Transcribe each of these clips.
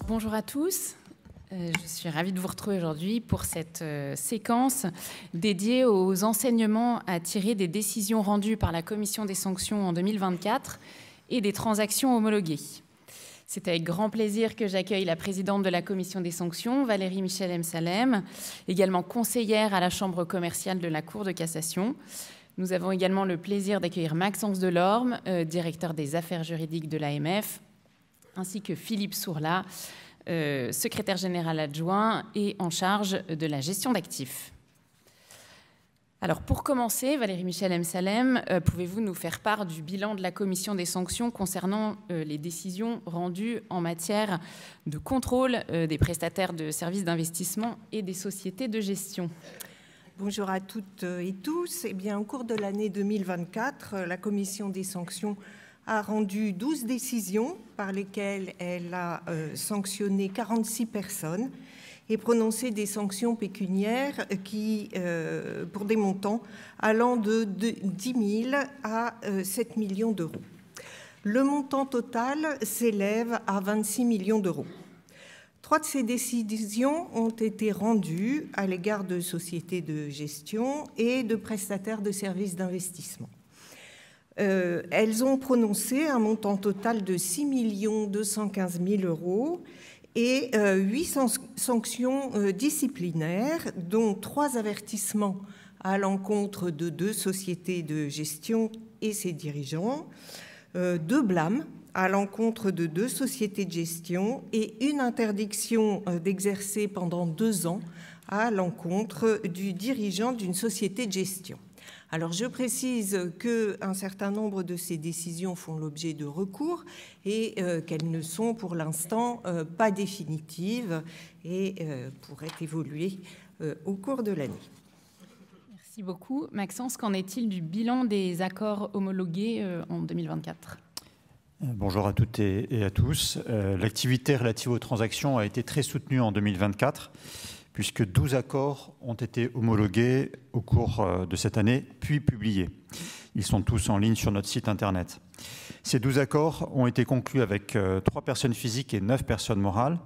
Bonjour à tous. Je suis ravie de vous retrouver aujourd'hui pour cette séquence dédiée aux enseignements à tirer des décisions rendues par la Commission des sanctions en 2024 et des transactions homologuées. C'est avec grand plaisir que j'accueille la présidente de la Commission des sanctions, Valérie Michel Msalem, également conseillère à la Chambre commerciale de la Cour de cassation. Nous avons également le plaisir d'accueillir Maxence Delorme, directeur des affaires juridiques de l'AMF, ainsi que Philippe Sourla, secrétaire général adjoint et en charge de la gestion d'actifs. Alors pour commencer, Valérie Michel Msalem, pouvez-vous nous faire part du bilan de la Commission des sanctions concernant les décisions rendues en matière de contrôle des prestataires de services d'investissement et des sociétés de gestion? Bonjour à toutes et tous. Eh bien, au cours de l'année 2024, la Commission des sanctions a rendu 12 décisions par lesquelles elle a sanctionné 46 personnes et prononcé des sanctions pécuniaires pour des montants allant de 10 000 à 7 millions d'euros. Le montant total s'élève à 26 millions d'euros. 3 de ces décisions ont été rendues à l'égard de sociétés de gestion et de prestataires de services d'investissement. Elles ont prononcé un montant total de 6 215 000 euros et 8 sanctions disciplinaires, dont 3 avertissements à l'encontre de 2 sociétés de gestion et ses dirigeants, 2 blâmes à l'encontre de 2 sociétés de gestion et une interdiction d'exercer pendant 2 ans à l'encontre du dirigeant d'une société de gestion. Alors, je précise qu'un certain nombre de ces décisions font l'objet de recours et qu'elles ne sont pour l'instant pas définitives et pourraient évoluer au cours de l'année. Merci beaucoup. Maxence, qu'en est-il du bilan des accords homologués en 2024 ? Bonjour à toutes et à tous. L'activité relative aux transactions a été très soutenue en 2024, puisque 12 accords ont été homologués au cours de cette année, puis publiés. Ils sont tous en ligne sur notre site Internet. Ces 12 accords ont été conclus avec 3 personnes physiques et 9 personnes morales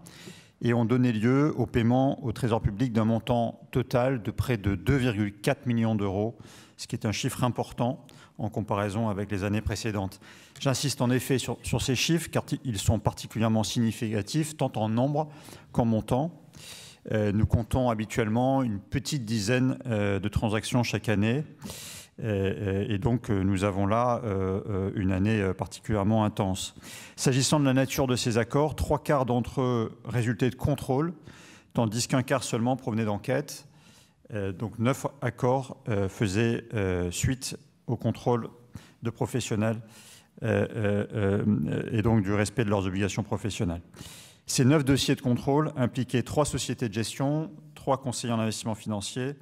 et ont donné lieu au paiement au Trésor public d'un montant total de près de 2,4 millions d'euros, ce qui est un chiffre important en comparaison avec les années précédentes. J'insiste en effet sur ces chiffres car ils sont particulièrement significatifs tant en nombre qu'en montant. Nous comptons habituellement une petite dizaine de transactions chaque année et donc nous avons là une année particulièrement intense. S'agissant de la nature de ces accords, 3/4 d'entre eux résultaient de contrôle, tandis qu'un quart seulement provenait d'enquête. Donc 9 accords faisaient suite au contrôle de professionnels et donc du respect de leurs obligations professionnelles. Ces 9 dossiers de contrôle impliquaient 3 sociétés de gestion, 3 conseillers en investissement financier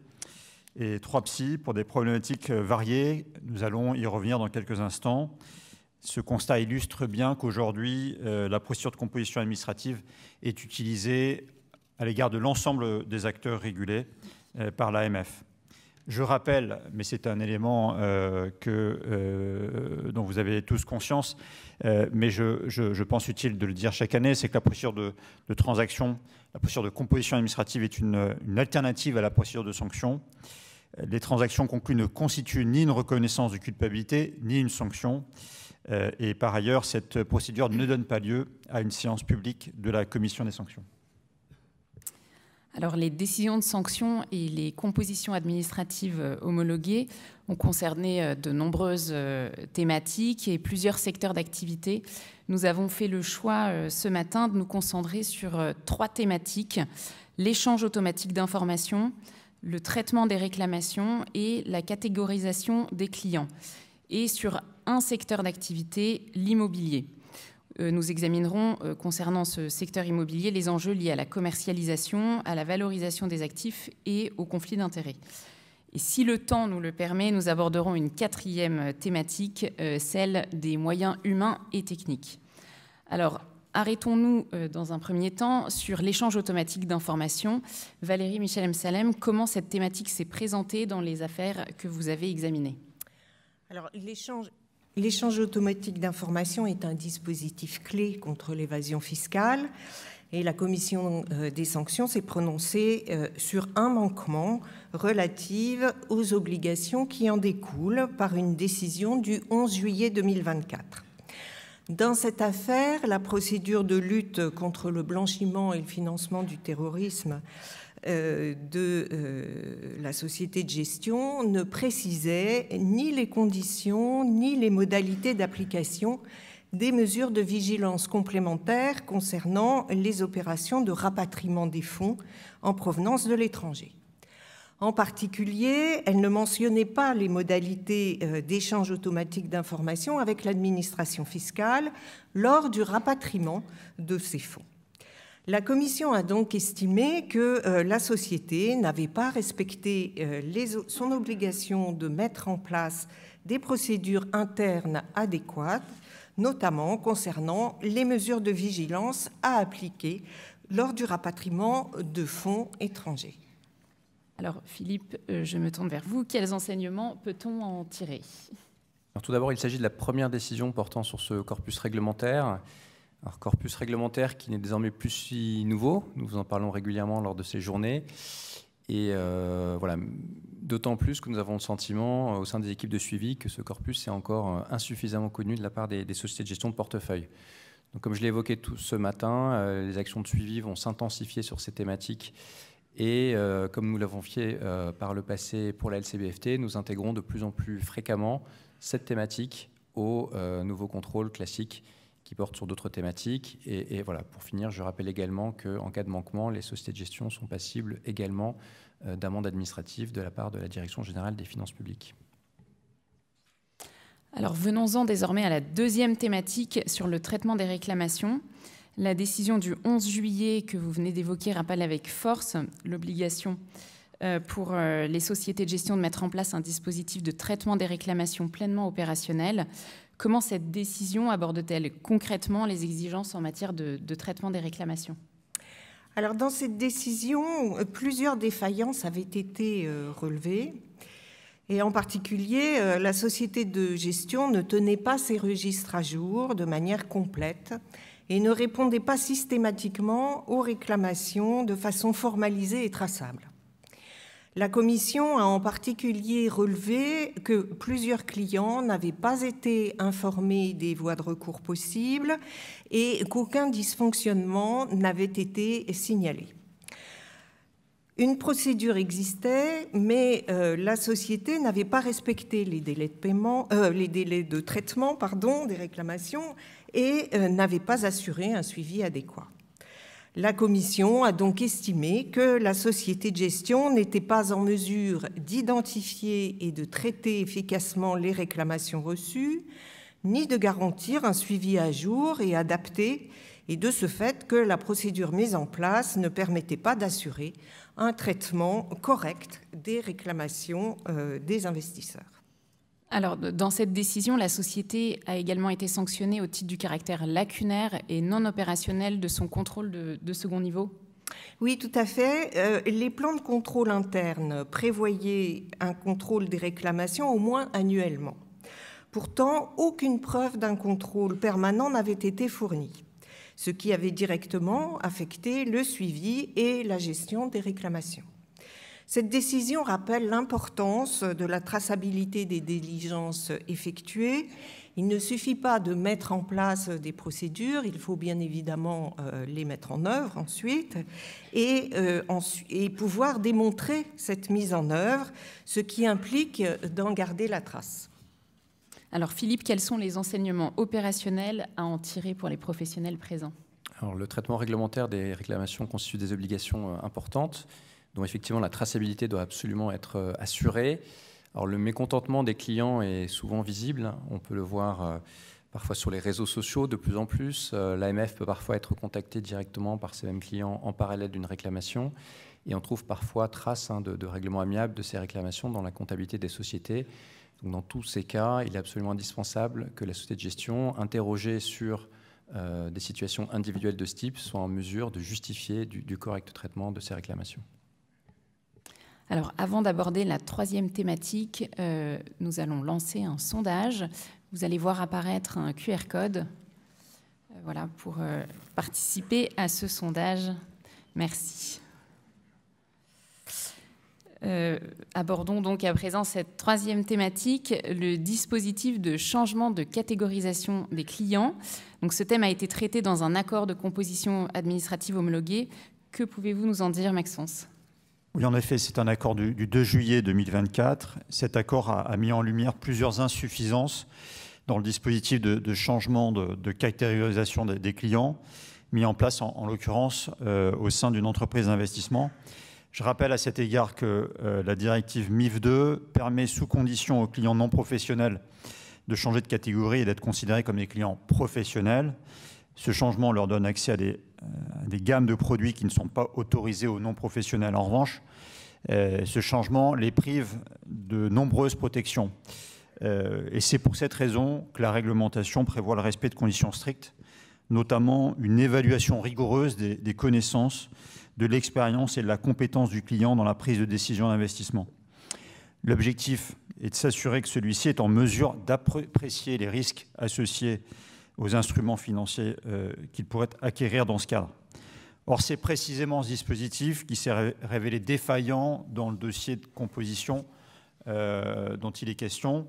et 3 psys pour des problématiques variées. Nous allons y revenir dans quelques instants. Ce constat illustre bien qu'aujourd'hui, la procédure de composition administrative est utilisée à l'égard de l'ensemble des acteurs régulés par l'AMF. Je rappelle, mais c'est un élément dont vous avez tous conscience, mais je pense utile de le dire chaque année, c'est que la procédure de transaction, la procédure de composition administrative est une alternative à la procédure de sanction. Les transactions conclues ne constituent ni une reconnaissance de culpabilité, ni une sanction. Et par ailleurs, cette procédure ne donne pas lieu à une séance publique de la commission des sanctions. Alors, les décisions de sanction et les compositions administratives homologuées ont concerné de nombreuses thématiques et plusieurs secteurs d'activité. Nous avons fait le choix ce matin de nous concentrer sur 3 thématiques: l'échange automatique d'informations, le traitement des réclamations et la catégorisation des clients. Et sur un secteur d'activité, l'immobilier. Nous examinerons, concernant ce secteur immobilier, les enjeux liés à la commercialisation, à la valorisation des actifs et au conflit d'intérêts. Et si le temps nous le permet, nous aborderons une 4e thématique, celle des moyens humains et techniques. Alors, arrêtons-nous dans un premier temps sur l'échange automatique d'informations. Valérie Michel Msalem, comment cette thématique s'est présentée dans les affaires que vous avez examinées ? Alors, l'échange automatique d'informations est un dispositif clé contre l'évasion fiscale Et la commission des sanctions s'est prononcée sur un manquement relatif aux obligations qui en découlent par une décision du 11 juillet 2024. Dans cette affaire, la procédure de lutte contre le blanchiment et le financement du terrorisme de la société de gestion ne précisait ni les conditions ni les modalités d'application des mesures de vigilance complémentaires concernant les opérations de rapatriement des fonds en provenance de l'étranger. En particulier, elle ne mentionnait pas les modalités d'échange automatique d'informations avec l'administration fiscale lors du rapatriement de ces fonds. La Commission a donc estimé que la société n'avait pas respecté son obligation de mettre en place des procédures internes adéquates, notamment concernant les mesures de vigilance à appliquer lors du rapatriement de fonds étrangers. Alors Philippe, je me tourne vers vous. Quels enseignements peut-on en tirer ? Alors, tout d'abord, il s'agit de la première décision portant sur ce corpus réglementaire. Alors, corpus réglementaire qui n'est désormais plus si nouveau. Nous vous en parlons régulièrement lors de ces journées. Et voilà, d'autant plus que nous avons le sentiment au sein des équipes de suivi que ce corpus est encore insuffisamment connu de la part des sociétés de gestion de portefeuille. Donc, comme je l'ai évoqué ce matin, les actions de suivi vont s'intensifier sur ces thématiques. Et comme nous l'avons fait par le passé pour la LCBFT, nous intégrons de plus en plus fréquemment cette thématique aux nouveaux contrôles classiques qui portent sur d'autres thématiques. Et voilà, pour finir, je rappelle également qu'en cas de manquement, les sociétés de gestion sont passibles également d'amendes administratives de la part de la Direction générale des finances publiques. Alors venons-en désormais à la deuxième thématique sur le traitement des réclamations. La décision du 11 juillet que vous venez d'évoquer rappelle avec force l'obligation pour les sociétés de gestion de mettre en place un dispositif de traitement des réclamations pleinement opérationnel. Comment cette décision aborde-t-elle concrètement les exigences en matière de traitement des réclamations ? Alors, dans cette décision, plusieurs défaillances avaient été relevées. Et en particulier, la société de gestion ne tenait pas ses registres à jour de manière complète et ne répondait pas systématiquement aux réclamations de façon formalisée et traçable. La Commission a en particulier relevé que plusieurs clients n'avaient pas été informés des voies de recours possibles et qu'aucun dysfonctionnement n'avait été signalé. Une procédure existait, mais la société n'avait pas respecté les délais de paiement, les délais de traitement, des réclamations et n'avait pas assuré un suivi adéquat. La Commission a donc estimé que la société de gestion n'était pas en mesure d'identifier et de traiter efficacement les réclamations reçues, ni de garantir un suivi à jour et adapté, et de ce fait que la procédure mise en place ne permettait pas d'assurer un traitement correct des réclamations des investisseurs. Alors, dans cette décision, la société a également été sanctionnée au titre du caractère lacunaire et non opérationnel de son contrôle de second niveau ? Oui, tout à fait. Les plans de contrôle interne prévoyaient un contrôle des réclamations au moins annuellement. Pourtant, aucune preuve d'un contrôle permanent n'avait été fournie, ce qui avait directement affecté le suivi et la gestion des réclamations. Cette décision rappelle l'importance de la traçabilité des diligences effectuées. Il ne suffit pas de mettre en place des procédures, il faut bien évidemment les mettre en œuvre ensuite et pouvoir démontrer cette mise en œuvre, ce qui implique d'en garder la trace. Alors Philippe, quels sont les enseignements opérationnels à en tirer pour les professionnels présents ? Alors, le traitement réglementaire des réclamations constitue des obligations importantes, dont effectivement la traçabilité doit absolument être assurée. Alors, le mécontentement des clients est souvent visible. On peut le voir parfois sur les réseaux sociaux de plus en plus. L'AMF peut parfois être contacté directement par ces mêmes clients en parallèle d'une réclamation. Et on trouve parfois trace de règlements amiables de ces réclamations dans la comptabilité des sociétés. Donc, dans tous ces cas, il est absolument indispensable que la société de gestion, interrogée sur des situations individuelles de ce type, soit en mesure de justifier du correct traitement de ces réclamations. Alors, avant d'aborder la troisième thématique, nous allons lancer un sondage. Vous allez voir apparaître un QR code voilà, pour participer à ce sondage. Merci. Abordons donc à présent cette troisième thématique, le dispositif de changement de catégorisation des clients. Donc, ce thème a été traité dans un accord de composition administrative homologué. Que pouvez-vous nous en dire, Maxence ? Oui, en effet, c'est un accord du 2 juillet 2024. Cet accord a mis en lumière plusieurs insuffisances dans le dispositif de changement de catégorisation des clients mis en place, en l'occurrence, au sein d'une entreprise d'investissement. Je rappelle à cet égard que la directive MIF 2 permet sous condition aux clients non professionnels de changer de catégorie et d'être considérés comme des clients professionnels. Ce changement leur donne accès à des gammes de produits qui ne sont pas autorisés aux non professionnels. En revanche, ce changement les prive de nombreuses protections. Et c'est pour cette raison que la réglementation prévoit le respect de conditions strictes, notamment une évaluation rigoureuse des connaissances, de l'expérience et de la compétence du client dans la prise de décision d'investissement. L'objectif est de s'assurer que celui-ci est en mesure d'apprécier les risques associés aux instruments financiers qu'il pourrait acquérir dans ce cadre. Or, c'est précisément ce dispositif qui s'est révélé défaillant dans le dossier de composition dont il est question.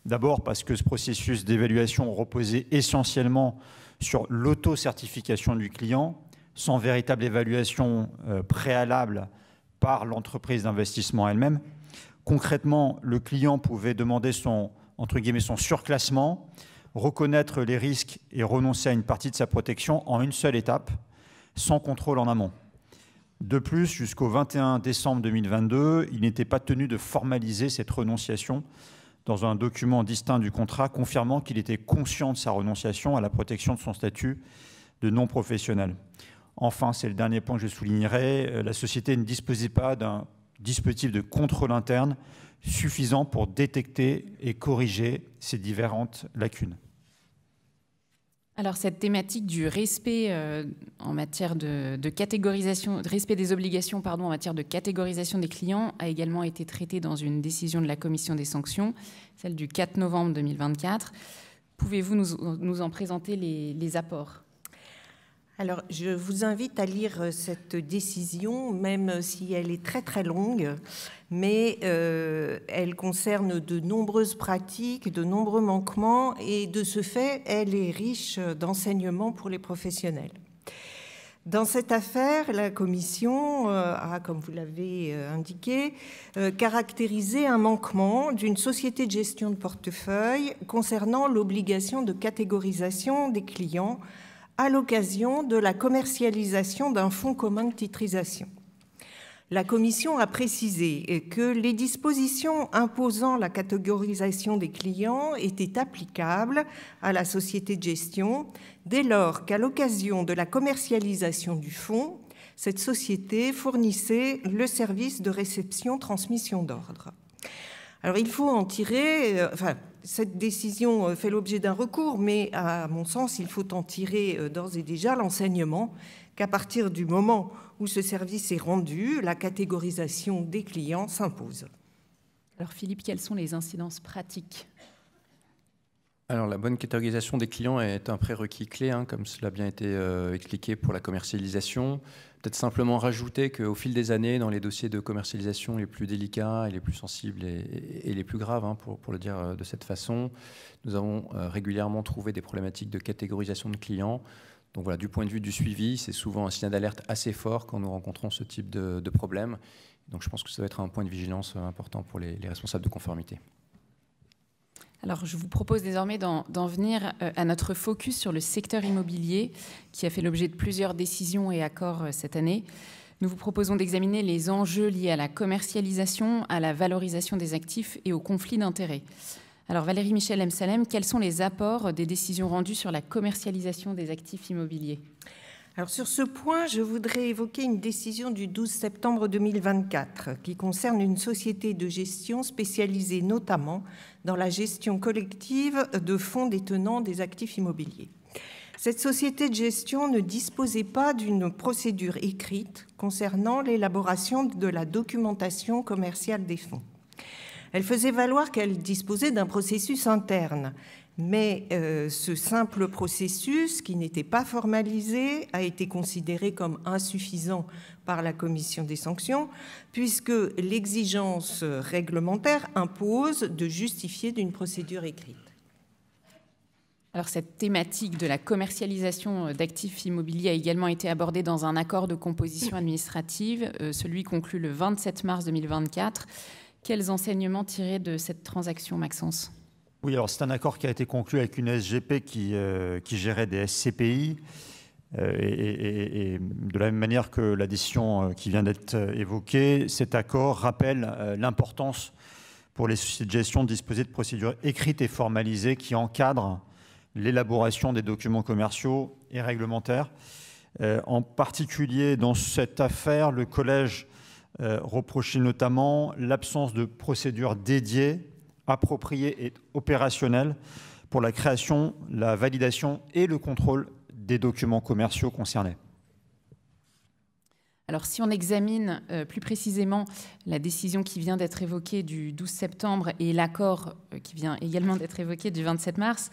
D'abord parce que ce processus d'évaluation reposait essentiellement sur l'auto-certification du client, sans véritable évaluation préalable par l'entreprise d'investissement elle-même. Concrètement, le client pouvait demander son surclassement, reconnaître les risques et renoncer à une partie de sa protection en une seule étape, sans contrôle en amont. De plus, jusqu'au 21 décembre 2022, il n'était pas tenu de formaliser cette renonciation dans un document distinct du contrat, confirmant qu'il était conscient de sa renonciation à la protection de son statut de non professionnel. Enfin, c'est le dernier point que je soulignerai, la société ne disposait pas d'un dispositif de contrôle interne suffisant pour détecter et corriger ces différentes lacunes. Alors, cette thématique du respect en matière de catégorisation, de respect des obligations, en matière de catégorisation des clients a également été traitée dans une décision de la Commission des sanctions, celle du 4 novembre 2024. Pouvez-vous nous en présenter les apports ? Alors, je vous invite à lire cette décision, même si elle est très très longue, mais elle concerne de nombreuses pratiques, de nombreux manquements, et de ce fait, elle est riche d'enseignements pour les professionnels. Dans cette affaire, la Commission a, comme vous l'avez indiqué, caractérisé un manquement d'une société de gestion de portefeuille concernant l'obligation de catégorisation des clients à l'occasion de la commercialisation d'un fonds commun de titrisation. La Commission a précisé que les dispositions imposant la catégorisation des clients étaient applicables à la société de gestion dès lors qu'à l'occasion de la commercialisation du fonds, cette société fournissait le service de réception-transmission d'ordre. Alors il faut en tirer... cette décision fait l'objet d'un recours, mais à mon sens, il faut en tirer d'ores et déjà l'enseignement qu'à partir du moment où ce service est rendu, la catégorisation des clients s'impose. Alors Philippe, quelles sont les incidences pratiques ? Alors la bonne catégorisation des clients est un prérequis clé, comme cela a bien été expliqué pour la commercialisation. Peut-être simplement rajouter qu'au fil des années, dans les dossiers de commercialisation les plus délicats et les plus sensibles et les plus graves, pour le dire de cette façon, nous avons régulièrement trouvé des problématiques de catégorisation de clients. Donc voilà, du point de vue du suivi, c'est souvent un signal d'alerte assez fort quand nous rencontrons ce type de problème. Donc je pense que ça va être un point de vigilance important pour les responsables de conformité. Alors, je vous propose désormais d'en venir à notre focus sur le secteur immobilier, qui a fait l'objet de plusieurs décisions et accords cette année. Nous vous proposons d'examiner les enjeux liés à la commercialisation, à la valorisation des actifs et au conflit d'intérêts. Alors, Valérie Michel Msalem, quels sont les apports des décisions rendues sur la commercialisation des actifs immobiliers ? Alors sur ce point, je voudrais évoquer une décision du 12 septembre 2024 qui concerne une société de gestion spécialisée notamment dans la gestion collective de fonds détenant des actifs immobiliers. Cette société de gestion ne disposait pas d'une procédure écrite concernant l'élaboration de la documentation commerciale des fonds. Elle faisait valoir qu'elle disposait d'un processus interne, Mais ce simple processus, qui n'était pas formalisé, a été considéré comme insuffisant par la commission des sanctions, puisque l'exigence réglementaire impose de justifier d'une procédure écrite. Alors, cette thématique de la commercialisation d'actifs immobiliers a également été abordée dans un accord de composition administrative, celui conclu le 27 mars 2024. Quels enseignements tirer de cette transaction, Maxence ? Oui, alors c'est un accord qui a été conclu avec une SGP qui gérait des SCPI. Et de la même manière que la décision qui vient d'être évoquée, cet accord rappelle l'importance pour les sociétés de gestion de disposer de procédures écrites et formalisées qui encadrent l'élaboration des documents commerciaux et réglementaires. En particulier, dans cette affaire, le collège reprochait notamment l'absence de procédures dédiées, appropriées et opérationnelles pour la création, la validation et le contrôle des documents commerciaux concernés. Alors, si on examine plus précisément la décision qui vient d'être évoquée du 12 septembre et l'accord qui vient également d'être évoqué du 27 mars,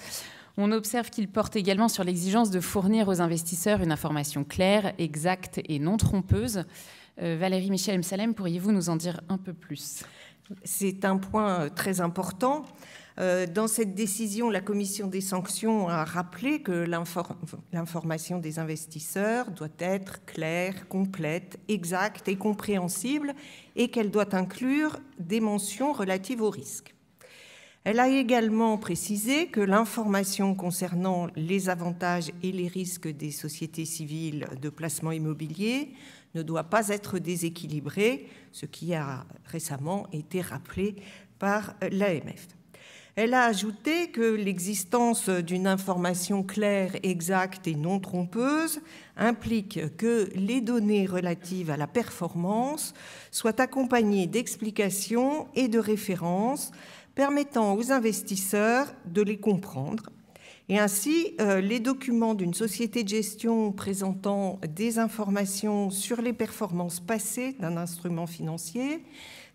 on observe qu'il porte également sur l'exigence de fournir aux investisseurs une information claire, exacte et non trompeuse. Valérie Michel Msalem, pourriez-vous nous en dire un peu plus ? C'est un point très important. Dans cette décision, la commission des sanctions a rappelé que l'information des investisseurs doit être claire, complète, exacte et compréhensible et qu'elle doit inclure des mentions relatives aux risques. Elle a également précisé que l'information concernant les avantages et les risques des sociétés civiles de placement immobilier ne doit pas être déséquilibrée, ce qui a récemment été rappelé par l'AMF. Elle a ajouté que l'existence d'une information claire, exacte et non trompeuse implique que les données relatives à la performance soient accompagnées d'explications et de références permettant aux investisseurs de les comprendre. Et ainsi, les documents d'une société de gestion présentant des informations sur les performances passées d'un instrument financier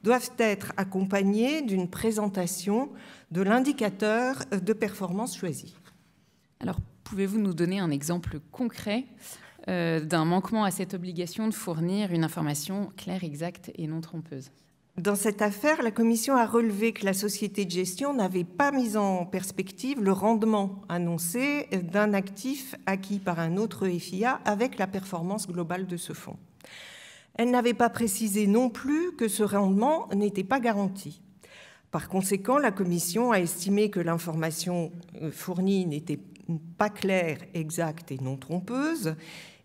doivent être accompagnés d'une présentation de l'indicateur de performance choisi. Alors, pouvez-vous nous donner un exemple concret d'un manquement à cette obligation de fournir une information claire, exacte et non trompeuse ? Dans cette affaire, la Commission a relevé que la société de gestion n'avait pas mis en perspective le rendement annoncé d'un actif acquis par un autre FIA avec la performance globale de ce fonds. Elle n'avait pas précisé non plus que ce rendement n'était pas garanti. Par conséquent, la Commission a estimé que l'information fournie n'était pas claire, exacte et non trompeuse.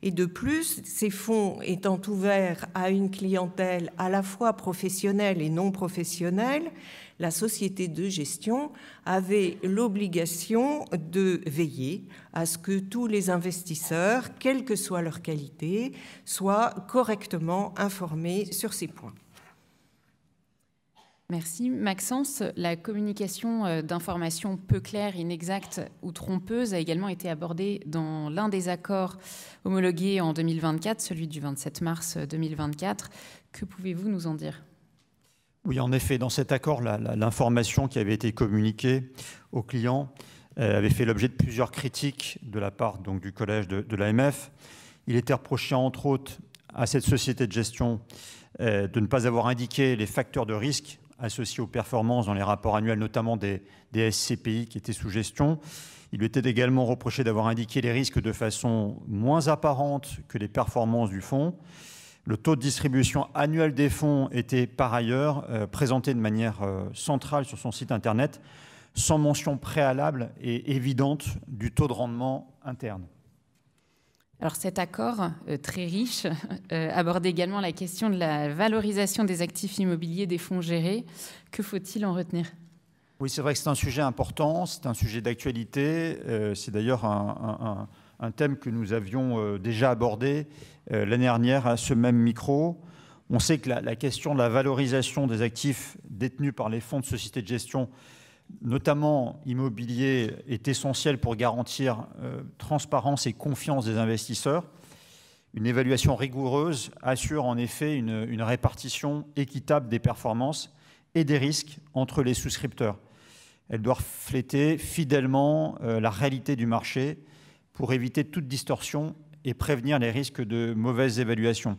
Et de plus, ces fonds étant ouverts à une clientèle à la fois professionnelle et non professionnelle, la société de gestion avait l'obligation de veiller à ce que tous les investisseurs, quelle que soit leur qualité, soient correctement informés sur ces points. Merci. Maxence, la communication d'informations peu claires, inexactes ou trompeuses a également été abordée dans l'un des accords homologués en 2024, celui du 27 mars 2024. Que pouvez-vous nous en dire ? Oui, en effet, dans cet accord, l'information qui avait été communiquée aux clients avait fait l'objet de plusieurs critiques de la part donc, du collège de l'AMF. Il était reproché, entre autres, à cette société de gestion de ne pas avoir indiqué les facteurs de risque associés aux performances dans les rapports annuels, notamment des SCPI qui étaient sous gestion. Il lui était également reproché d'avoir indiqué les risques de façon moins apparente que les performances du fonds. Le taux de distribution annuel des fonds était par ailleurs présenté de manière centrale sur son site internet, sans mention préalable et évidente du taux de rendement interne. Alors cet accord très riche aborde également la question de la valorisation des actifs immobiliers des fonds gérés. Que faut-il en retenir ? Oui, c'est vrai que c'est un sujet important, c'est un sujet d'actualité. C'est d'ailleurs un thème que nous avions déjà abordé l'année dernière à ce même micro. On sait que la question de la valorisation des actifs détenus par les fonds de société de gestion, notamment immobilier, est essentiel pour garantir transparence et confiance des investisseurs. Une évaluation rigoureuse assure en effet une répartition équitable des performances et des risques entre les souscripteurs. elle doit refléter fidèlement la réalité du marché pour éviter toute distorsion et prévenir les risques de mauvaises évaluations.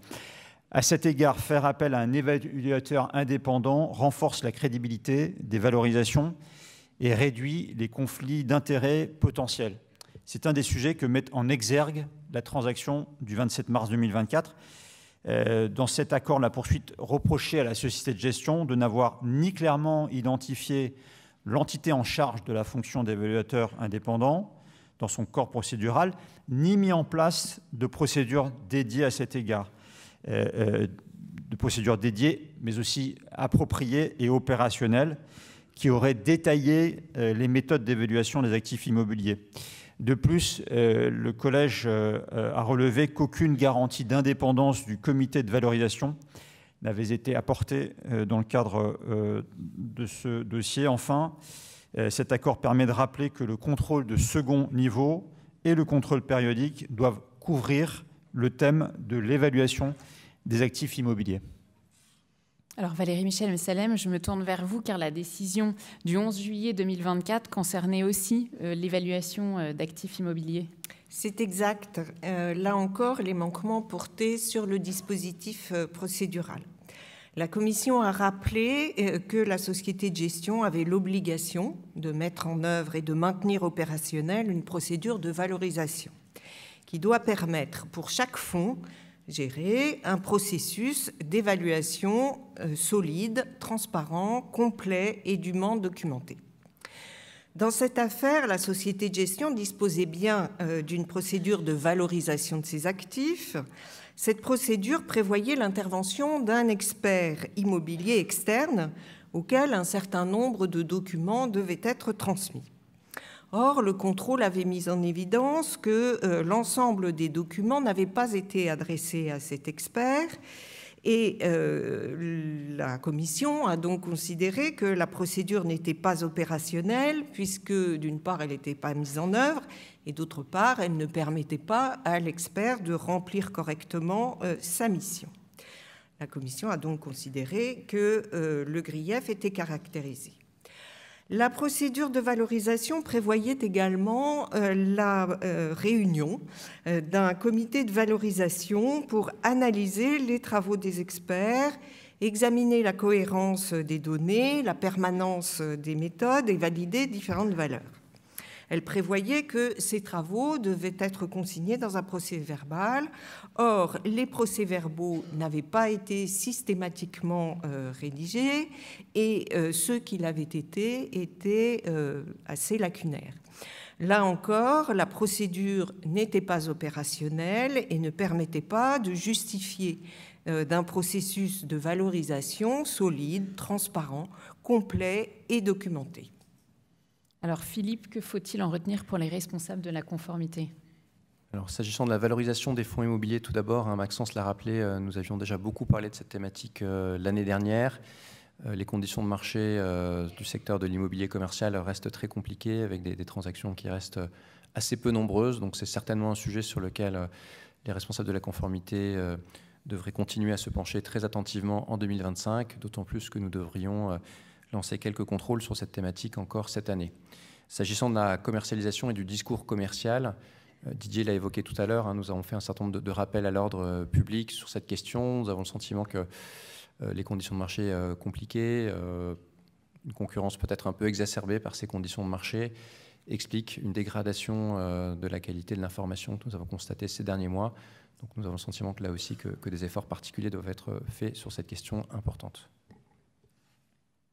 À cet égard, faire appel à un évaluateur indépendant renforce la crédibilité des valorisations et réduit les conflits d'intérêts potentiels. C'est un des sujets que met en exergue la transaction du 27 mars 2024. Dans cet accord, la poursuite reprochait à la société de gestion de n'avoir ni clairement identifié l'entité en charge de la fonction d'évaluateur indépendant dans son corps procédural, ni mis en place de procédures dédiées à cet égard. De procédures dédiées, mais aussi appropriées et opérationnelles, qui auraient détaillé les méthodes d'évaluation des actifs immobiliers. De plus, le Collège a relevé qu'aucune garantie d'indépendance du comité de valorisation n'avait été apportée dans le cadre de ce dossier. Enfin, cet accord permet de rappeler que le contrôle de second niveau et le contrôle périodique doivent couvrir le thème de l'évaluation des actifs immobiliers. Alors Valérie Michel Messalem, je me tourne vers vous car la décision du 11 juillet 2024 concernait aussi l'évaluation d'actifs immobiliers. C'est exact. Là encore, les manquements portaient sur le dispositif procédural. La Commission a rappelé que la société de gestion avait l'obligation de mettre en œuvre et de maintenir opérationnelle une procédure de valorisation qui doit permettre pour chaque fonds géré un processus d'évaluation solide, transparent, complet et dûment documenté. Dans cette affaire, la société de gestion disposait bien d'une procédure de valorisation de ses actifs. Cette procédure prévoyait l'intervention d'un expert immobilier externe auquel un certain nombre de documents devaient être transmis. Or, le contrôle avait mis en évidence que l'ensemble des documents n'avaient pas été adressés à cet expert et la Commission a donc considéré que la procédure n'était pas opérationnelle puisque, d'une part, elle n'était pas mise en œuvre et, d'autre part, elle ne permettait pas à l'expert de remplir correctement sa mission. La Commission a donc considéré que le grief était caractérisé. La procédure de valorisation prévoyait également la réunion d'un comité de valorisation pour analyser les travaux des experts, examiner la cohérence des données, la permanence des méthodes et valider différentes valeurs. Elle prévoyait que ces travaux devaient être consignés dans un procès-verbal. Or, les procès-verbaux n'avaient pas été systématiquement rédigés et ceux qui l'avaient été étaient assez lacunaires. Là encore, la procédure n'était pas opérationnelle et ne permettait pas de justifier d'un processus de valorisation solide, transparent, complet et documenté. Alors Philippe, que faut-il en retenir pour les responsables de la conformité ? Alors, s'agissant de la valorisation des fonds immobiliers, tout d'abord, Maxence l'a rappelé, nous avions déjà beaucoup parlé de cette thématique l'année dernière. Les conditions de marché du secteur de l'immobilier commercial restent très compliquées, avec des transactions qui restent assez peu nombreuses. Donc c'est certainement un sujet sur lequel les responsables de la conformité devraient continuer à se pencher très attentivement en 2025, d'autant plus que nous devrions lancer quelques contrôles sur cette thématique encore cette année. S'agissant de la commercialisation et du discours commercial, Didier l'a évoqué tout à l'heure, nous avons fait un certain nombre de rappels à l'ordre public sur cette question. Nous avons le sentiment que les conditions de marché compliquées, une concurrence peut-être un peu exacerbée par ces conditions de marché, expliquent une dégradation de la qualité de l'information que nous avons constatée ces derniers mois. Donc nous avons le sentiment que là aussi que des efforts particuliers doivent être faits sur cette question importante.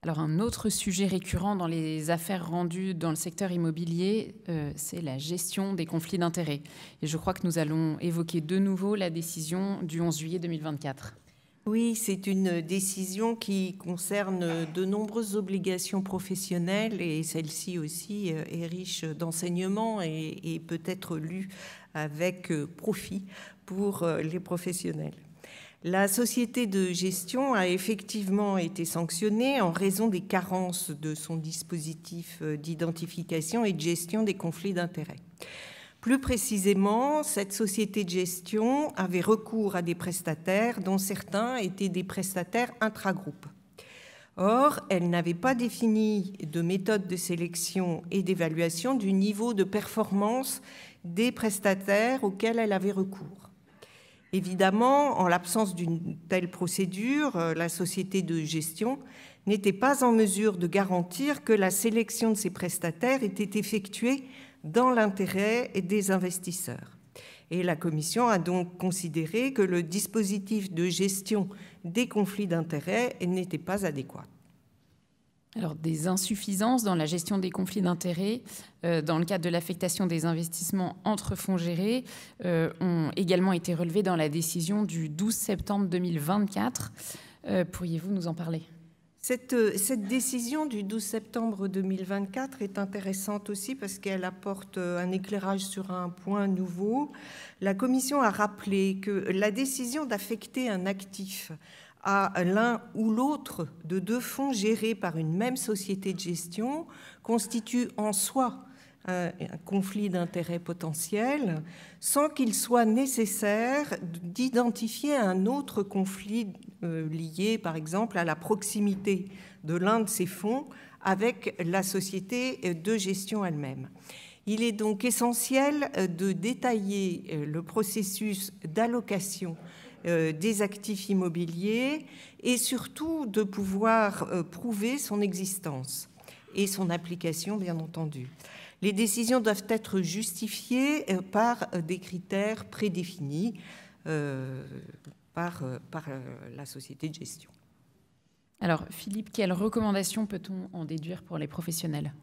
Alors un autre sujet récurrent dans les affaires rendues dans le secteur immobilier, c'est la gestion des conflits d'intérêts. Et je crois que nous allons évoquer de nouveau la décision du 11 juillet 2024. Oui, c'est une décision qui concerne de nombreuses obligations professionnelles et celle-ci aussi est riche d'enseignements et peut être lue avec profit pour les professionnels. La société de gestion a effectivement été sanctionnée en raison des carences de son dispositif d'identification et de gestion des conflits d'intérêts. Plus précisément, cette société de gestion avait recours à des prestataires dont certains étaient des prestataires intragroupes. Or, elle n'avait pas défini de méthode de sélection et d'évaluation du niveau de performance des prestataires auxquels elle avait recours. Évidemment, en l'absence d'une telle procédure, la société de gestion n'était pas en mesure de garantir que la sélection de ces prestataires était effectuée dans l'intérêt des investisseurs. Et la Commission a donc considéré que le dispositif de gestion des conflits d'intérêts n'était pas adéquat. Alors, des insuffisances dans la gestion des conflits d'intérêts dans le cadre de l'affectation des investissements entre fonds gérés ont également été relevées dans la décision du 12 septembre 2024. Pourriez-vous nous en parler ? Cette décision du 12 septembre 2024 est intéressante aussi parce qu'elle apporte un éclairage sur un point nouveau. La Commission a rappelé que la décision d'affecter un actif à l'un ou l'autre de deux fonds gérés par une même société de gestion constitue en soi un conflit d'intérêts potentiel sans qu'il soit nécessaire d'identifier un autre conflit lié, par exemple, à la proximité de l'un de ces fonds avec la société de gestion elle-même. Il est donc essentiel de détailler le processus d'allocation des actifs immobiliers et surtout de pouvoir prouver son existence et son application, bien entendu. Les décisions doivent être justifiées par des critères prédéfinis par la société de gestion. Alors, Philippe, quelles recommandations peut-on en déduire pour les professionnels ?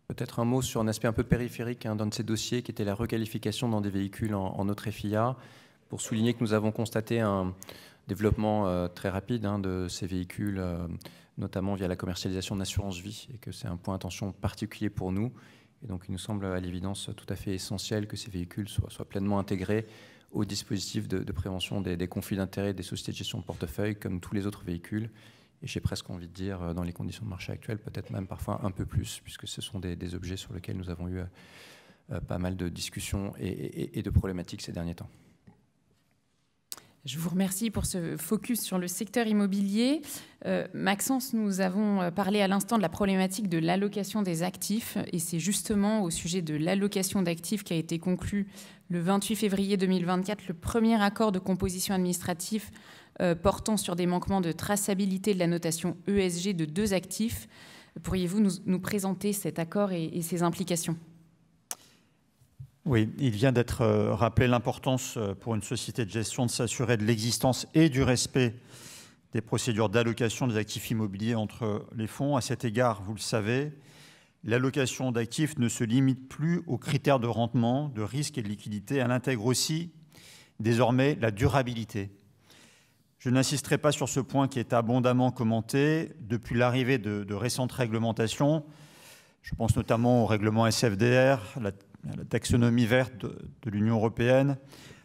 Peut-être un mot sur un aspect un peu périphérique d'un de ces dossiers qui était la requalification dans des véhicules en autre FIA, pour souligner que nous avons constaté un développement très rapide de ces véhicules, notamment via la commercialisation d'assurance vie, et que c'est un point d'attention particulier pour nous. Et donc, il nous semble à l'évidence tout à fait essentiel que ces véhicules soient pleinement intégrés au dispositif de prévention des conflits d'intérêts des sociétés de gestion de portefeuille, comme tous les autres véhicules. Et j'ai presque envie de dire, dans les conditions de marché actuelles, peut-être même parfois un peu plus, puisque ce sont des objets sur lesquels nous avons eu pas mal de discussions et de problématiques ces derniers temps. Je vous remercie pour ce focus sur le secteur immobilier. Maxence, nous avons parlé à l'instant de la problématique de l'allocation des actifs, et c'est justement au sujet de l'allocation d'actifs qu'a été conclu le 28 février 2024 le premier accord de composition administrative portant sur des manquements de traçabilité de la notation ESG de deux actifs. Pourriez-vous nous présenter cet accord et ses implications ? Oui, il vient d'être rappelé l'importance pour une société de gestion de s'assurer de l'existence et du respect des procédures d'allocation des actifs immobiliers entre les fonds. À cet égard, vous le savez, l'allocation d'actifs ne se limite plus aux critères de rendement, de risque et de liquidité. Elle intègre aussi désormais la durabilité. Je n'insisterai pas sur ce point qui est abondamment commenté depuis l'arrivée de récentes réglementations. Je pense notamment au règlement SFDR, la taxonomie verte de l'Union européenne,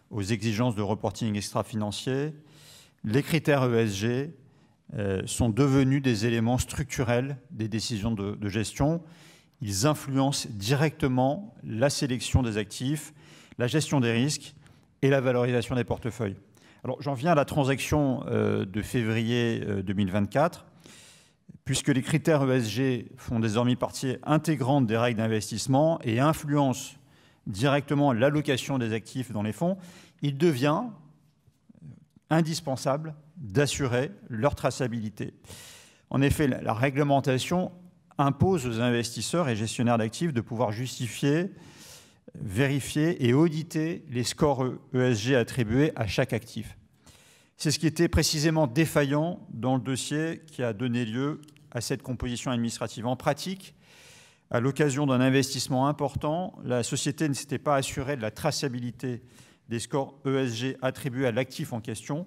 aux exigences de reporting extra-financier. Les critères ESG sont devenus des éléments structurels des décisions de gestion. Ils influencent directement la sélection des actifs, la gestion des risques et la valorisation des portefeuilles. Alors, j'en viens à la transaction de février 2024. Puisque les critères ESG font désormais partie intégrante des règles d'investissement et influencent directement l'allocation des actifs dans les fonds, il devient indispensable d'assurer leur traçabilité. En effet, la réglementation impose aux investisseurs et gestionnaires d'actifs de pouvoir justifier, vérifier et auditer les scores ESG attribués à chaque actif. C'est ce qui était précisément défaillant dans le dossier qui a donné lieu à cette composition administrative. En pratique, à l'occasion d'un investissement important, la société ne s'était pas assurée de la traçabilité des scores ESG attribués à l'actif en question,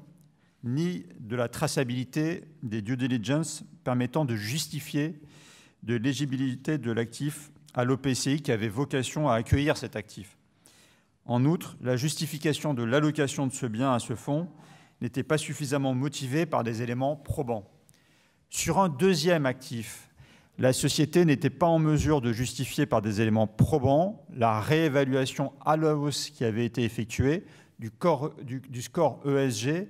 ni de la traçabilité des due diligence permettant de justifier de l'éligibilité de l'actif à l'OPCI qui avait vocation à accueillir cet actif. En outre, la justification de l'allocation de ce bien à ce fonds n'était pas suffisamment motivée par des éléments probants. Sur un deuxième actif, la société n'était pas en mesure de justifier par des éléments probants la réévaluation à la hausse qui avait été effectuée du score ESG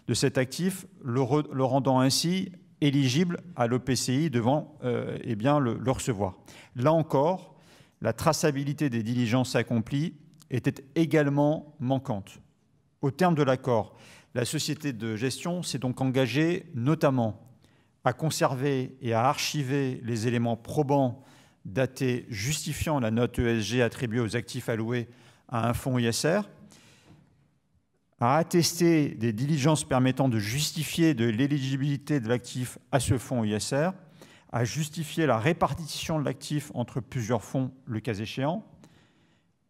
de cet actif, le rendant ainsi éligibles à l'OPCI devant le recevoir. Là encore, la traçabilité des diligences accomplies était également manquante. Au terme de l'accord, la société de gestion s'est donc engagée notamment à conserver et à archiver les éléments probants datés justifiant la note ESG attribuée aux actifs alloués à un fonds ISR, à attester des diligences permettant de justifier de l'éligibilité de l'actif à ce fonds ISR, à justifier la répartition de l'actif entre plusieurs fonds, le cas échéant.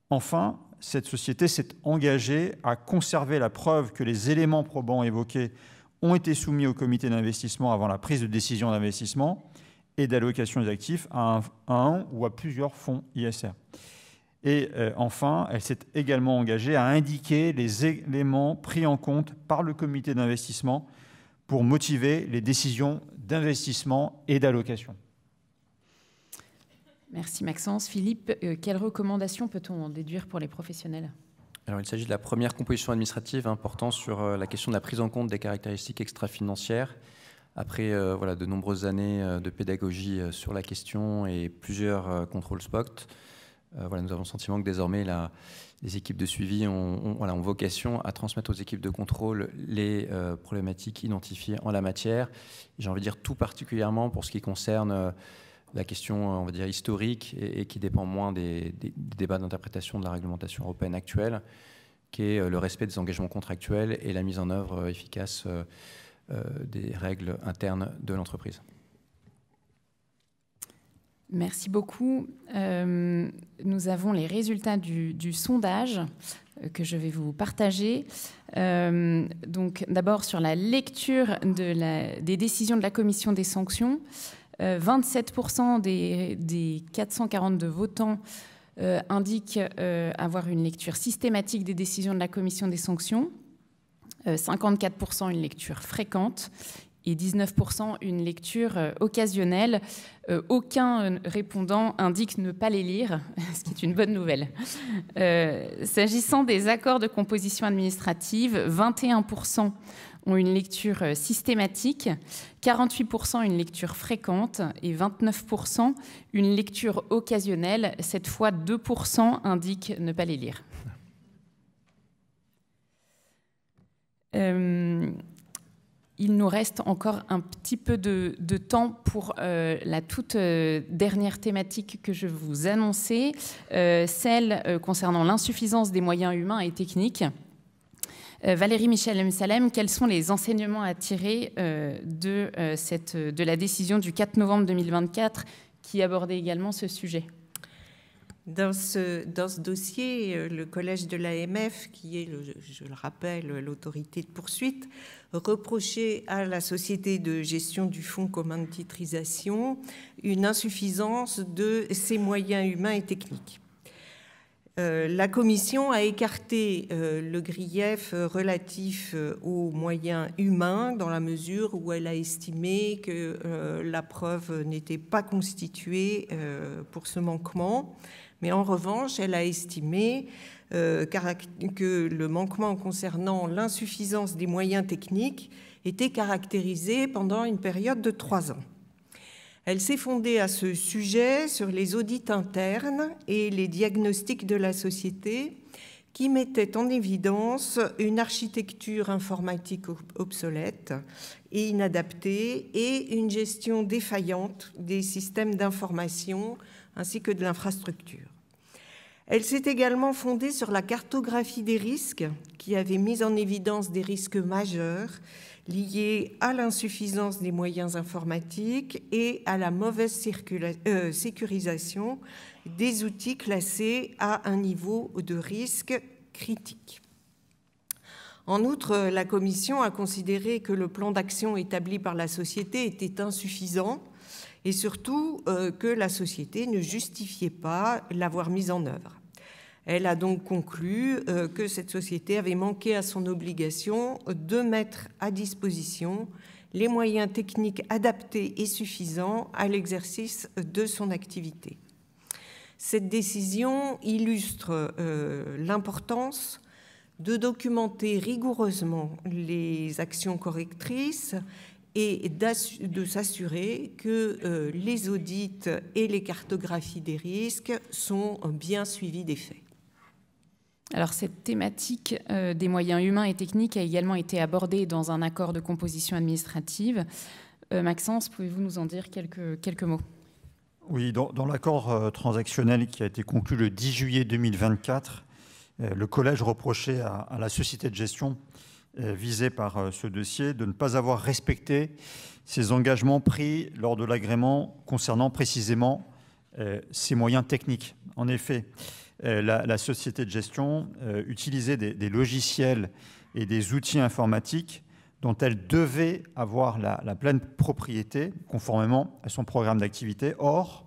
Enfin, cette société s'est engagée à conserver la preuve que les éléments probants évoqués ont été soumis au comité d'investissement avant la prise de décision d'investissement et d'allocation des actifs à un ou à plusieurs fonds ISR. Et enfin, elle s'est également engagée à indiquer les éléments pris en compte par le comité d'investissement pour motiver les décisions d'investissement et d'allocation. Merci Maxence. Philippe, quelles recommandations peut-on en déduire pour les professionnels ? Alors, il s'agit de la première composition administrative portant sur la question de la prise en compte des caractéristiques extra-financières. Après de nombreuses années de pédagogie sur la question et plusieurs contrôles spot, nous avons le sentiment que désormais les équipes de suivi ont vocation à transmettre aux équipes de contrôle les problématiques identifiées en la matière. J'ai envie de dire tout particulièrement pour ce qui concerne la question, on va dire, historique et qui dépend moins des débats d'interprétation de la réglementation européenne actuelle, qui est le respect des engagements contractuels et la mise en œuvre efficace des règles internes de l'entreprise. Merci beaucoup. Nous avons les résultats du sondage que je vais vous partager. Donc, d'abord, sur la lecture des décisions de la commission des sanctions, 27% des 442 votants indiquent avoir une lecture systématique des décisions de la commission des sanctions, 54% une lecture fréquente et 19% une lecture occasionnelle. Aucun répondant indique ne pas les lire, ce qui est une bonne nouvelle. S'agissant des accords de composition administrative, 21% ont une lecture systématique, 48% une lecture fréquente et 29% une lecture occasionnelle. Cette fois, 2% indiquent ne pas les lire. Il nous reste encore un petit peu de temps pour la toute dernière thématique que je vous annonçais, celle concernant l'insuffisance des moyens humains et techniques. Valérie Michel-Msalem, quels sont les enseignements à tirer de la décision du 4 novembre 2024 qui abordait également ce sujet ? Dans ce dossier, le collège de l'AMF, qui est, je le rappelle, l'autorité de poursuite, reprochait à la société de gestion du fonds commun de titrisation une insuffisance de ses moyens humains et techniques. La Commission a écarté le grief relatif aux moyens humains dans la mesure où elle a estimé que la preuve n'était pas constituée pour ce manquement. Mais en revanche, elle a estimé que le manquement concernant l'insuffisance des moyens techniques était caractérisé pendant une période de 3 ans. Elle s'est fondée à ce sujet sur les audits internes et les diagnostics de la société qui mettaient en évidence une architecture informatique obsolète et inadaptée et une gestion défaillante des systèmes d'information ainsi que de l'infrastructure. Elle s'est également fondée sur la cartographie des risques qui avait mis en évidence des risques majeurs liés à l'insuffisance des moyens informatiques et à la mauvaise sécurisation des outils classés à un niveau de risque critique. En outre, la Commission a considéré que le plan d'action établi par la société était insuffisant et surtout que la société ne justifiait pas l'avoir mise en œuvre. Elle a donc conclu que cette société avait manqué à son obligation de mettre à disposition les moyens techniques adaptés et suffisants à l'exercice de son activité. Cette décision illustre l'importance de documenter rigoureusement les actions correctrices et de s'assurer que les audits et les cartographies des risques sont bien suivis des faits. Alors, cette thématique des moyens humains et techniques a également été abordée dans un accord de composition administrative. Maxence, pouvez-vous nous en dire quelques mots? Oui, dans l'accord transactionnel qui a été conclu le 10 juillet 2024, le collège reprochait à la société de gestion visée par ce dossier de ne pas avoir respecté ses engagements pris lors de l'agrément concernant précisément ses moyens techniques. En effet, la société de gestion utilisait des logiciels et des outils informatiques dont elle devait avoir la pleine propriété conformément à son programme d'activité. Or,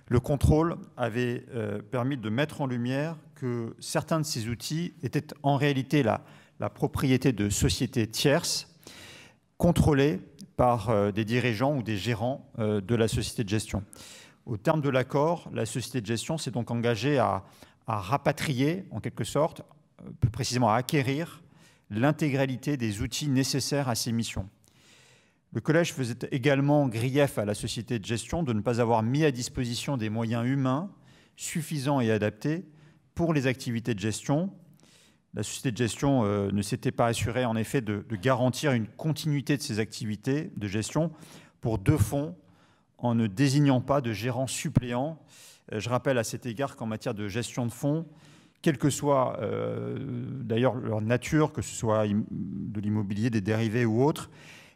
le contrôle avait permis de mettre en lumière que certains de ces outils étaient en réalité la propriété de sociétés tierces contrôlées par des dirigeants ou des gérants de la société de gestion. Au terme de l'accord, la société de gestion s'est donc engagée à rapatrier, en quelque sorte, plus précisément à acquérir l'intégralité des outils nécessaires à ces missions. Le collège faisait également grief à la société de gestion de ne pas avoir mis à disposition des moyens humains suffisants et adaptés pour les activités de gestion. La société de gestion ne s'était pas assurée, en effet, de garantir une continuité de ses activités de gestion pour 2 fonds en ne désignant pas de gérants suppléants. Je rappelle à cet égard qu'en matière de gestion de fonds, quelle que soit d'ailleurs leur nature, que ce soit de l'immobilier, des dérivés ou autres,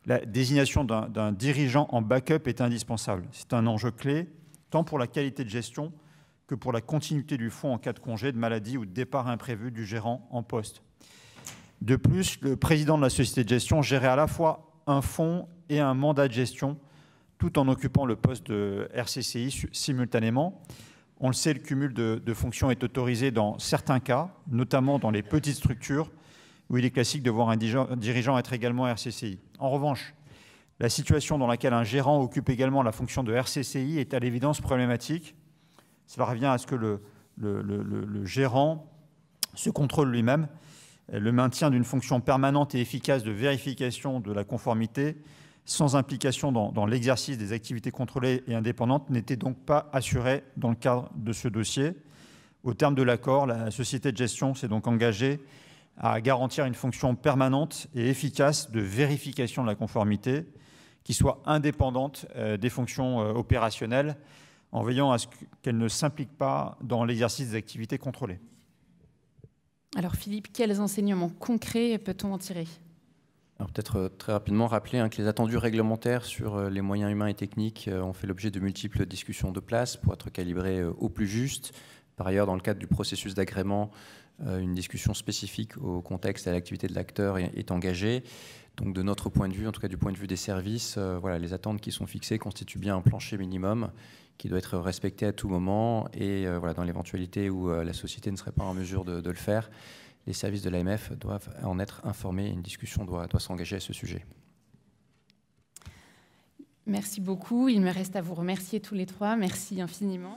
la désignation d'un dirigeant en backup est indispensable. C'est un enjeu clé, tant pour la qualité de gestion que pour la continuité du fonds en cas de congé, de maladie ou de départ imprévu du gérant en poste. De plus, le président de la société de gestion gérait à la fois un fonds et un mandat de gestion, tout en occupant le poste de RCCI simultanément. On le sait, le cumul de fonctions est autorisé dans certains cas, notamment dans les petites structures, où il est classique de voir un dirigeant être également RCCI. En revanche, la situation dans laquelle un gérant occupe également la fonction de RCCI est à l'évidence problématique. Cela revient à ce que le gérant se contrôle lui-même. Le maintien d'une fonction permanente et efficace de vérification de la conformité, sans implication dans l'exercice des activités contrôlées et indépendantes, n'était donc pas assuré dans le cadre de ce dossier. Au terme de l'accord, la société de gestion s'est donc engagée à garantir une fonction permanente et efficace de vérification de la conformité qui soit indépendante des fonctions opérationnelles, en veillant à ce qu'elle ne s'implique pas dans l'exercice des activités contrôlées. Alors Philippe, quels enseignements concrets peut-on en tirer ? Alors peut-être très rapidement rappeler que les attendus réglementaires sur les moyens humains et techniques ont fait l'objet de multiples discussions de place pour être calibrés au plus juste. Par ailleurs, dans le cadre du processus d'agrément, une discussion spécifique au contexte et à l'activité de l'acteur est engagée. Donc de notre point de vue, en tout cas du point de vue des services, voilà, les attentes qui sont fixées constituent bien un plancher minimum qui doit être respecté à tout moment. Et voilà, dans l'éventualité où la société ne serait pas en mesure de le faire, les services de l'AMF doivent en être informés. Une discussion doit s'engager à ce sujet. Merci beaucoup. Il me reste à vous remercier tous les trois. Merci infiniment.